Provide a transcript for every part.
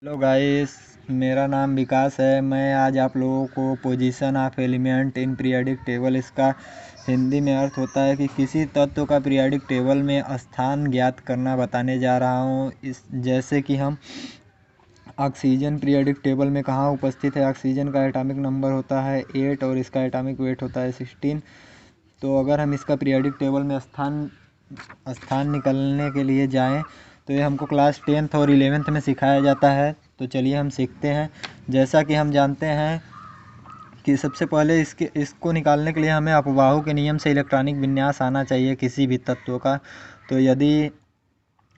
Hello guys, मेरा नाम विकास है। मैं आज आप लोगों को position of element in periodic table, इसका हिंदी में अर्थ होता है कि किसी तत्व का पीरियोडिक टेबल में स्थान ज्ञात करना बताने जा रहा हूँ। इस जैसे कि हम ऑक्सीजन पीरियोडिक टेबल में कहाँ उपस्थित है। ऑक्सीजन का एटॉमिक नंबर होता है 8 और इसका एटॉमिक वेट होता है 16। तो अगर हम इसका पीरियोडिक टेबल में स्थान निकलने के लिए जाएं तो ये हमको क्लास 10th और 11th में सिखाया जाता है। तो चलिए हम सीखते हैं। जैसा कि हम जानते हैं कि सबसे पहले इसको निकालने के लिए हमें अपवाहु के नियम से इलेक्ट्रॉनिक विन्यास आना चाहिए किसी भी तत्व का। तो यदि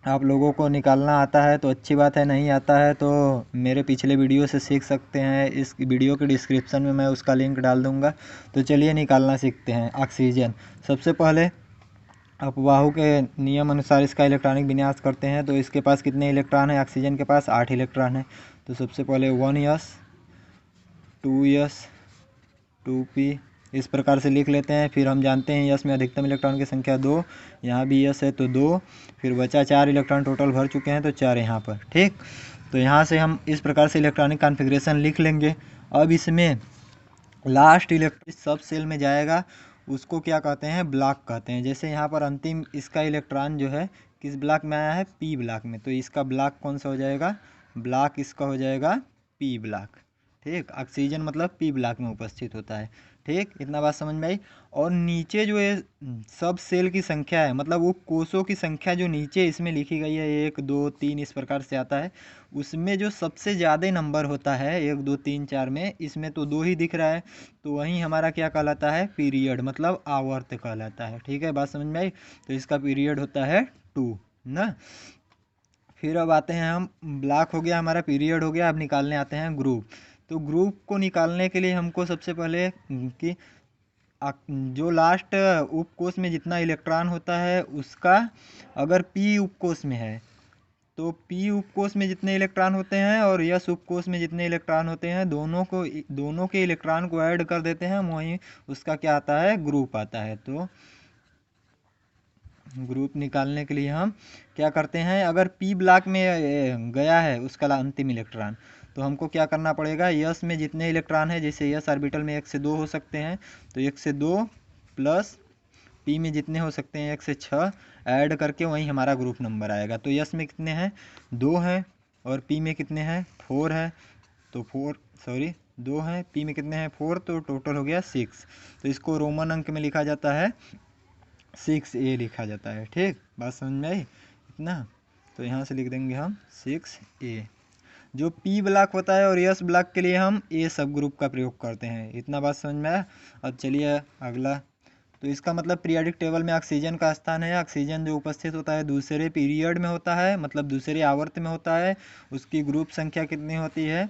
आप लोगों को निकालना आता है तो अच्छी बात है, नहीं आता है तो मेरे पिछले वीडियो से सीख सकते हैं। इस वीडियो के डिस्क्रिप्शन में मैं उसका लिंक डाल दूँगा। तो चलिए निकालना सीखते हैं। ऑक्सीजन सबसे पहले अपवाहु के नियम अनुसार इसका इलेक्ट्रॉनिक विन्यास करते हैं। तो इसके पास कितने इलेक्ट्रॉन हैं? ऑक्सीजन के पास 8 इलेक्ट्रॉन हैं। तो सबसे पहले 1s 2s 2p इस प्रकार से लिख लेते हैं। फिर हम जानते हैं यस में अधिकतम इलेक्ट्रॉन की संख्या 2, यहाँ भी यस है तो 2, फिर बचा 4 इलेक्ट्रॉन टोटल भर चुके हैं तो 4 यहाँ पर। ठीक, तो यहाँ से हम इस प्रकार से इलेक्ट्रॉनिक कॉन्फ़िगरेशन लिख लेंगे। अब इसमें लास्ट इलेक्ट्रॉन सब सेल में जाएगा, उसको क्या कहते हैं? ब्लॉक कहते हैं। जैसे यहाँ पर अंतिम इसका इलेक्ट्रॉन जो है किस ब्लॉक में आया है? पी ब्लॉक में। तो इसका ब्लॉक कौन सा हो जाएगा? ब्लॉक इसका हो जाएगा पी ब्लॉक। ठीक, ऑक्सीजन मतलब पी ब्लॉक में उपस्थित होता है। ठीक, इतना बात समझ में आई। और नीचे जो ये सब सेल की संख्या है, मतलब वो कोषों की संख्या जो नीचे इसमें लिखी गई है 1 2 3 इस प्रकार से आता है, उसमें जो सबसे ज़्यादा नंबर होता है 1 2 3 4 में, इसमें तो 2 ही दिख रहा है। तो वहीं हमारा क्या कहलाता है? पीरियड, मतलब आवर्त कहलाता है। ठीक है, बात समझ में आई। तो इसका पीरियड होता है 2 ना। फिर अब आते हैं हम, ब्लॉक हो गया हमारा, पीरियड हो गया। अब निकालने आते हैं ग्रुप। तो ग्रुप को निकालने के लिए हमको सबसे पहले कि जो लास्ट उपकोष में जितना इलेक्ट्रॉन होता है उसका, अगर पी उपकोष में है तो पी उपकोष में जितने इलेक्ट्रॉन होते हैं और यस उपकोष में जितने इलेक्ट्रॉन होते हैं, दोनों के इलेक्ट्रॉन को ऐड कर देते हैं, वहीं उसका क्या आता है? ग्रुप आता है। तो ग्रुप निकालने के लिए हम क्या करते हैं? अगर पी ब्लॉक में गया है उसका अंतिम इलेक्ट्रॉन, तो हमको क्या करना पड़ेगा? यस में जितने इलेक्ट्रॉन है, जैसे यस ऑर्बिटल में 1 से 2 हो सकते हैं, तो 1 से 2 प्लस पी में जितने हो सकते हैं 1 से 6 ऐड करके वहीं हमारा ग्रुप नंबर आएगा। तो यस में कितने हैं? 2 हैं। और पी में कितने हैं? 4 है। तो 2 हैं, पी में कितने हैं? 4, तो टोटल हो गया 6। तो इसको रोमन अंक में लिखा जाता है 6A लिखा जाता है। ठीक, बात समझ में आई इतना? तो यहाँ से लिख देंगे हम 6A। जो पी ब्लॉक होता है और यस ब्लॉक के लिए हम ए सब ग्रुप का प्रयोग करते हैं। इतना बात समझ में आया? अब चलिए अगला। तो इसका मतलब पीरियोडिक टेबल में ऑक्सीजन का स्थान है। ऑक्सीजन जो उपस्थित होता है दूसरे पीरियड में होता है, मतलब दूसरे आवर्त में होता है। उसकी ग्रुप संख्या कितनी होती है?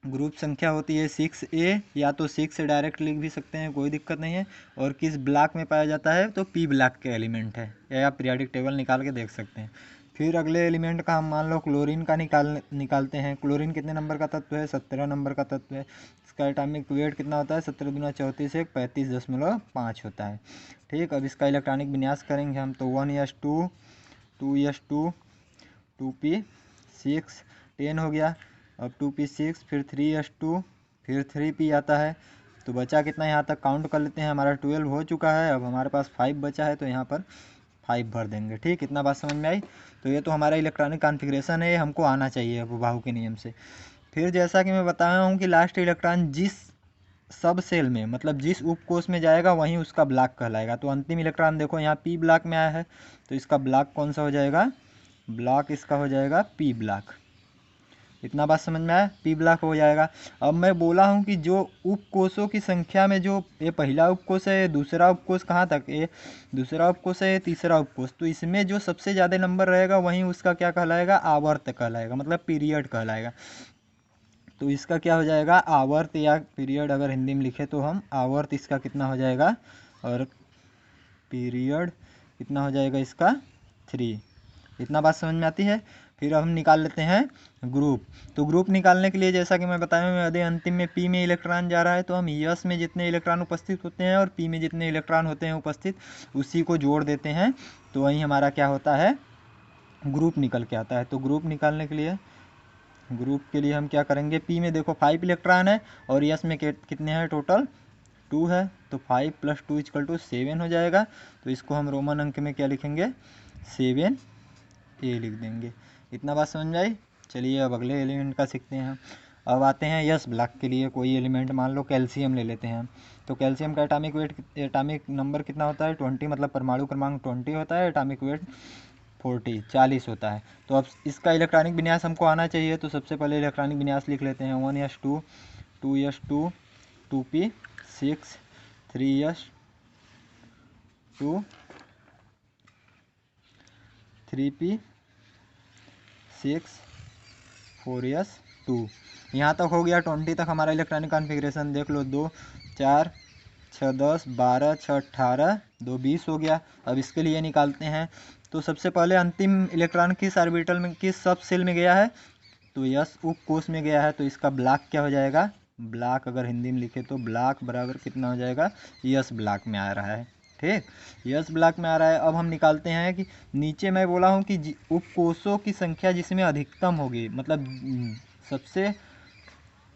ग्रुप संख्या होती है 6A, या तो 6 से डायरेक्ट लिख भी सकते हैं, कोई दिक्कत नहीं है। और किस ब्लॉक में पाया जाता है? तो पी ब्लॉक के एलिमेंट है। यह आप पीरियोडिक टेबल निकाल के देख सकते हैं। फिर अगले एलिमेंट का हम मान लो क्लोरीन का निकालते हैं। क्लोरीन कितने नंबर का तत्व है? 17 नंबर का तत्व है। इसका एटॉमिक वेट कितना होता है? 17 दूना 34 1 35.5 होता है। ठीक, अब इसका इलेक्ट्रॉनिक विन्यास करेंगे हम। तो 1s2 2s2 2p6 10 हो गया। अब 2p6 फिर 3s2 फिर 3p आता है। तो बचा कितना? यहाँ तक काउंट कर लेते हैं, हमारा 12 हो चुका है। अब हमारे पास 5 बचा है, तो यहाँ पर 5 भर देंगे। ठीक, इतना बात समझ में आई? तो ये तो हमारा इलेक्ट्रॉनिक कॉन्फ़िगरेशन है, ये हमको आना चाहिए अपवाहु के नियम से। फिर जैसा कि मैं बताया हूँ कि लास्ट इलेक्ट्रॉन जिस सब सेल में, मतलब जिस उपकोष में जाएगा वहीं उसका ब्लॉक कहलाएगा। तो अंतिम इलेक्ट्रॉन देखो यहाँ पी ब्लॉक में आया है, तो इसका ब्लॉक कौन सा हो जाएगा? ब्लॉक इसका हो जाएगा पी ब्लॉक। इतना बात समझ में आया? पी ब्लॉक हो जाएगा। अब मैं बोला हूँ कि जो उपकोषों की संख्या में, जो ये पहला उपकोष है, दूसरा उपकोष कहाँ तक? ये दूसरा उपकोष है, तीसरा उपकोष। तो इसमें जो सबसे ज़्यादा नंबर रहेगा वहीं उसका क्या कहलाएगा? आवर्त कहलाएगा, मतलब पीरियड कहलाएगा। तो इसका क्या हो जाएगा? आवर्त, या पीरियड अगर हिंदी में लिखे तो हम आवर्त इसका कितना हो जाएगा? और पीरियड कितना हो जाएगा इसका? 3। इतना बात समझ में आती है? फिर अब हम निकाल लेते हैं ग्रुप। तो ग्रुप निकालने के लिए जैसा कि मैं बताया हूँ, यदि अंतिम में पी में इलेक्ट्रॉन जा रहा है तो हम यस में जितने इलेक्ट्रॉन उपस्थित होते हैं और पी में जितने इलेक्ट्रॉन होते हैं उपस्थित, उसी को जोड़ देते हैं। तो वहीं हमारा क्या होता है? ग्रुप निकल के आता है। तो ग्रुप निकालने के लिए ग्रुप के लिए हम क्या करेंगे, पी में देखो 5 इलेक्ट्रॉन है और यस में कितने हैं टोटल 2 है, तो 5 + 2 = 7 हो जाएगा। तो इसको हम रोमन अंक में क्या लिखेंगे, 7A लिख देंगे। इतना बात समझ में आई। चलिए अब अगले एलिमेंट का सीखते हैं। अब आते हैं यस ब्लॉक के लिए। कोई एलिमेंट मान लो कैल्शियम ले लेते हैं। तो कैल्शियम का एटॉमिक नंबर कितना होता है 20, मतलब परमाणु क्रमांक 20 होता है, एटॉमिक वेट 40 होता है। तो अब इसका इलेक्ट्रॉनिक विन्यास हमको आना चाहिए। तो सबसे पहले इलेक्ट्रॉनिक विन्यास लिख लेते हैं 1s2 2s2 2p 6 3s2 3p 6 4s2। यहाँ तक हो गया। 20 तक हमारा इलेक्ट्रॉनिक कॉन्फ़िगरेशन देख लो, 2 4 6 10 12 6 18 2 20 हो गया। अब इसके लिए निकालते हैं। तो सबसे पहले अंतिम इलेक्ट्रॉन किस ऑर्बिटल में, किस सब शेल में गया है, तो यस उप कोष में गया है। तो इसका ब्लॉक क्या हो जाएगा, ब्लॉक अगर हिंदी में लिखे तो ब्लॉक बराबर कितना हो जाएगा, यस ब्लॉक में आ रहा है। ठीक, यस ब्लॉक में आ रहा है। अब हम निकालते हैं कि नीचे मैं बोला हूँ कि उपकोषों की संख्या जिसमें अधिकतम होगी, मतलब सबसे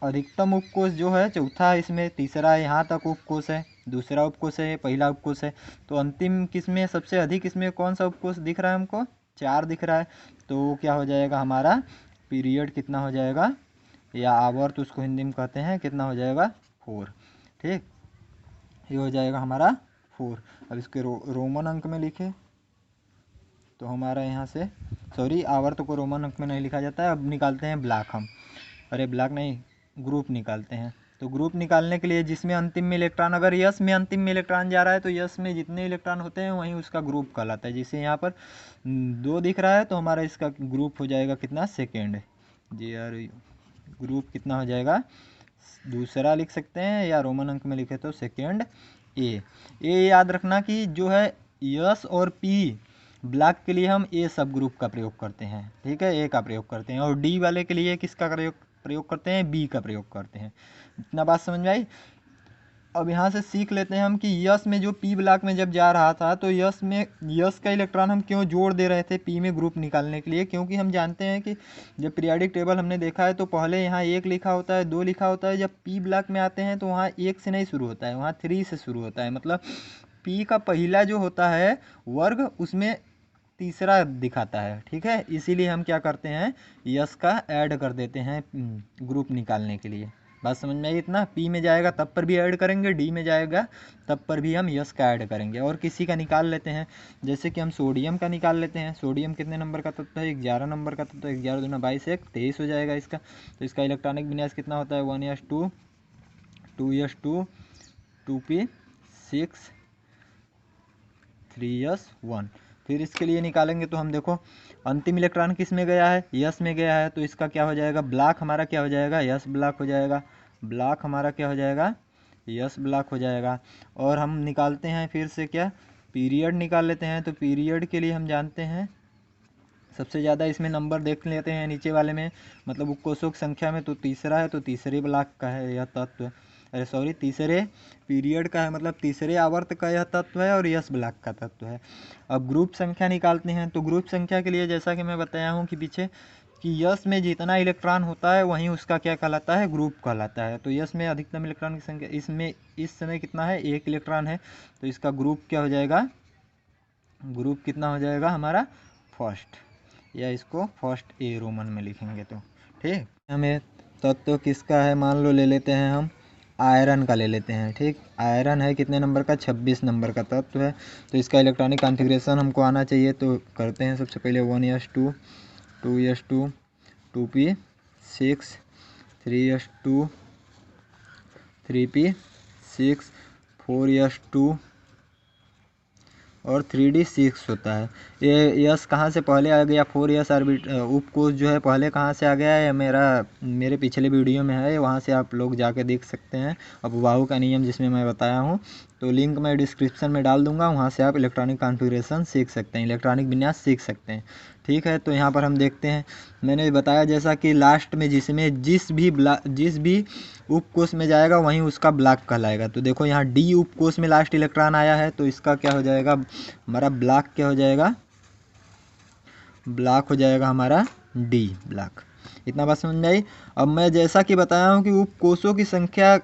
अधिकतम उपकोष जो है चौथा है, इसमें तीसरा है, यहाँ तक उपकोष है, दूसरा उपकोष है, पहला उपकोष है। तो अंतिम किसमें सबसे अधिक, इसमें कौन सा उपकोष दिख रहा है हमको, 4 दिख रहा है। तो क्या हो जाएगा हमारा पीरियड कितना हो जाएगा, या आवर्त उसको हिंदी में कहते हैं, कितना हो जाएगा 4। ठीक, ये हो जाएगा हमारा 4। अब इसके रोमन अंक में लिखे तो हमारा यहाँ से, सॉरी आवर्त को रोमन अंक में नहीं लिखा जाता है। अब निकालते हैं ब्लॉक हम, अरे ब्लॉक नहीं, ग्रुप निकालते हैं। तो ग्रुप निकालने के लिए जिसमें अंतिम में इलेक्ट्रॉन, अगर यस में अंतिम में इलेक्ट्रॉन जा रहा है तो यस में जितने इलेक्ट्रॉन होते हैं वहीं उसका ग्रुप कहलाता है। जैसे यहाँ पर 2 दिख रहा है तो हमारा इसका ग्रुप हो जाएगा कितना, सेकेंड। जी यार ग्रुप कितना हो जाएगा, दूसरा लिख सकते हैं, या रोमन अंक में लिखे तो सेकेंड ए। याद रखना कि जो है यस और पी ब्लॉक के लिए हम ए सब ग्रुप का प्रयोग करते हैं, ठीक है, ए का प्रयोग करते हैं। और डी वाले के लिए किसका प्रयोग करते हैं, बी का प्रयोग करते हैं। इतना बात समझ में आई। अब यहाँ से सीख लेते हैं हम कि यस में जो पी ब्लॉक में जब जा रहा था तो यस में यस का इलेक्ट्रॉन हम क्यों जोड़ दे रहे थे पी में ग्रुप निकालने के लिए, क्योंकि हम जानते हैं कि जब पीरियाडिक टेबल हमने देखा है तो पहले यहाँ 1 लिखा होता है, 2 लिखा होता है। जब पी ब्लॉक में आते हैं तो वहाँ 1 से नहीं शुरू होता है, वहाँ 3 से शुरू होता है। मतलब पी का पहला जो होता है वर्ग उसमें तीसरा दिखाता है, ठीक है। इसीलिए हम क्या करते हैं, यस का ऐड कर देते हैं ग्रुप निकालने के लिए। बात समझ में आई। इतना पी में जाएगा तब पर भी ऐड करेंगे, डी में जाएगा तब पर भी हम यस का ऐड करेंगे। और किसी का निकाल लेते हैं, जैसे कि हम सोडियम का निकाल लेते हैं। सोडियम कितने नंबर का तत्व है, 11 नंबर का तत्व है। 11 दूना 22 1 23 हो जाएगा इसका। तो इसका इलेक्ट्रॉनिक विन्यास कितना होता है, 1s2 2s2 2p 6 3s1। फिर इसके लिए निकालेंगे तो हम देखो अंतिम इलेक्ट्रॉन किस में गया है, यस में गया है। तो इसका क्या हो जाएगा, ब्लॉक हमारा क्या हो जाएगा, यस ब्लॉक हो जाएगा। ब्लॉक हमारा क्या हो जाएगा, यस ब्लॉक हो जाएगा। और हम निकालते हैं फिर से क्या, पीरियड निकाल लेते हैं। तो पीरियड के लिए हम जानते हैं सबसे ज़्यादा इसमें नंबर देख लेते हैं नीचे वाले में, मतलब कोषों की संख्या में तो तीसरा है, तो तीसरे ब्लॉक का है यह तत्व, अरे सॉरी तीसरे पीरियड का है, मतलब तीसरे आवर्त का यह तत्व है और यस ब्लॉक का तत्व है। अब ग्रुप संख्या निकालते हैं। तो ग्रुप संख्या के लिए जैसा कि मैं बताया हूँ कि पीछे कि यस में जितना इलेक्ट्रॉन होता है वहीं उसका क्या कहलाता है, ग्रुप कहलाता है। तो यस में अधिकतम इलेक्ट्रॉन की संख्या इसमें इस समय कितना है, 1 इलेक्ट्रॉन है। तो इसका ग्रुप क्या हो जाएगा, ग्रुप कितना हो जाएगा हमारा फर्स्ट, या इसको फर्स्ट ए रोमन में लिखेंगे तो ठीक। हमें तत्व किसका है, मान लो ले लेते हैं हम आयरन का ले लेते हैं, ठीक। आयरन है कितने नंबर का, 26 नंबर का तत्व है। तो इसका इलेक्ट्रॉनिक कॉन्फ़िगरेशन हमको आना चाहिए। तो करते हैं सबसे पहले 1s2 2s2 2p 6 3s2 3p 6 4s2 और 3d6 होता है। ये यस कहाँ से पहले आ गया, 4s ऑर्बिट उपकोष जो है पहले कहाँ से आ गया है, मेरे पिछले वीडियो में है, वहाँ से आप लोग जाके देख सकते हैं अपवाहु का नियम जिसमें मैं बताया हूँ। तो लिंक मैं डिस्क्रिप्शन में डाल दूंगा, वहाँ से आप इलेक्ट्रॉनिक कॉन्फ़िगरेशन सीख सकते हैं, इलेक्ट्रॉनिक विन्यास सीख सकते हैं, ठीक है। तो यहाँ पर हम देखते हैं, मैंने बताया जैसा कि लास्ट में जिसमें जिस भी उपकोष में जाएगा वहीं उसका ब्लॉक कहलाएगा। तो देखो यहाँ डी उपकोष में लास्ट इलेक्ट्रॉन आया है, तो इसका क्या हो जाएगा, हमारा ब्लॉक क्या हो जाएगा, ब्लॉक हो जाएगा हमारा डी ब्लॉक। इतना बात समझ में आई। अब मैं जैसा कि बताया हूँ कि उपकोषों की संख्या,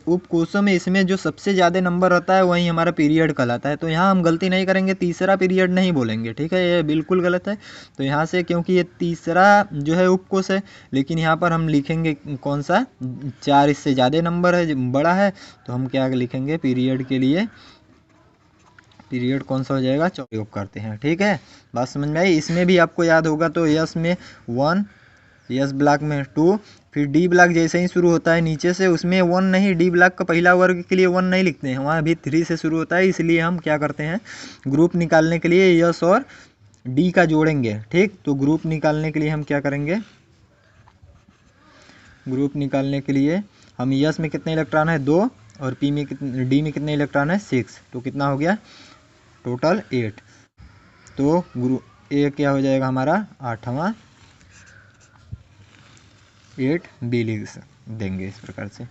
उपकोषों में इसमें जो सबसे ज़्यादा नंबर होता है वही हमारा पीरियड कहलाता है। तो यहाँ हम गलती नहीं करेंगे, तीसरा पीरियड नहीं बोलेंगे, ठीक है, ये बिल्कुल गलत है। तो यहाँ से क्योंकि ये तीसरा जो है उपकोष है, लेकिन यहाँ पर हम लिखेंगे कौन सा, 4 इससे ज़्यादा नंबर है, बड़ा है, तो हम क्या लिखेंगे पीरियड के लिए, पीरियड कौन सा हो जाएगा, उपयोग करते हैं, ठीक है। बात समझ में आई। इसमें भी आपको याद होगा तो यस में 1, यस ब्लॉक में 2, फिर डी ब्लॉक जैसे ही शुरू होता है नीचे से, उसमें 1 नहीं, डी ब्लॉक का पहला वर्ग के लिए 1 नहीं लिखते हैं, वहाँ भी 3 से शुरू होता है। इसलिए हम क्या करते हैं, ग्रुप निकालने के लिए यस और डी का जोड़ेंगे, ठीक। तो ग्रुप निकालने के लिए हम क्या करेंगे, ग्रुप निकालने के लिए हम यस में कितने इलेक्ट्रॉन है 2, और पी में कितने, डी में कितने इलेक्ट्रॉन है 6, तो कितना हो गया टोटल 8। तो ग्रुप ए क्या हो जाएगा हमारा 8वां, 8B लिख देंगे इस प्रकार से।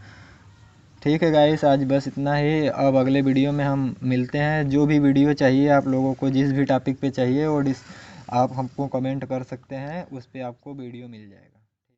ठीक है गाइस, आज बस इतना ही। अब अगले वीडियो में हम मिलते हैं। जो भी वीडियो चाहिए आप लोगों को, जिस भी टॉपिक पे चाहिए, और आप हमको कमेंट कर सकते हैं, उस पर आपको वीडियो मिल जाएगा।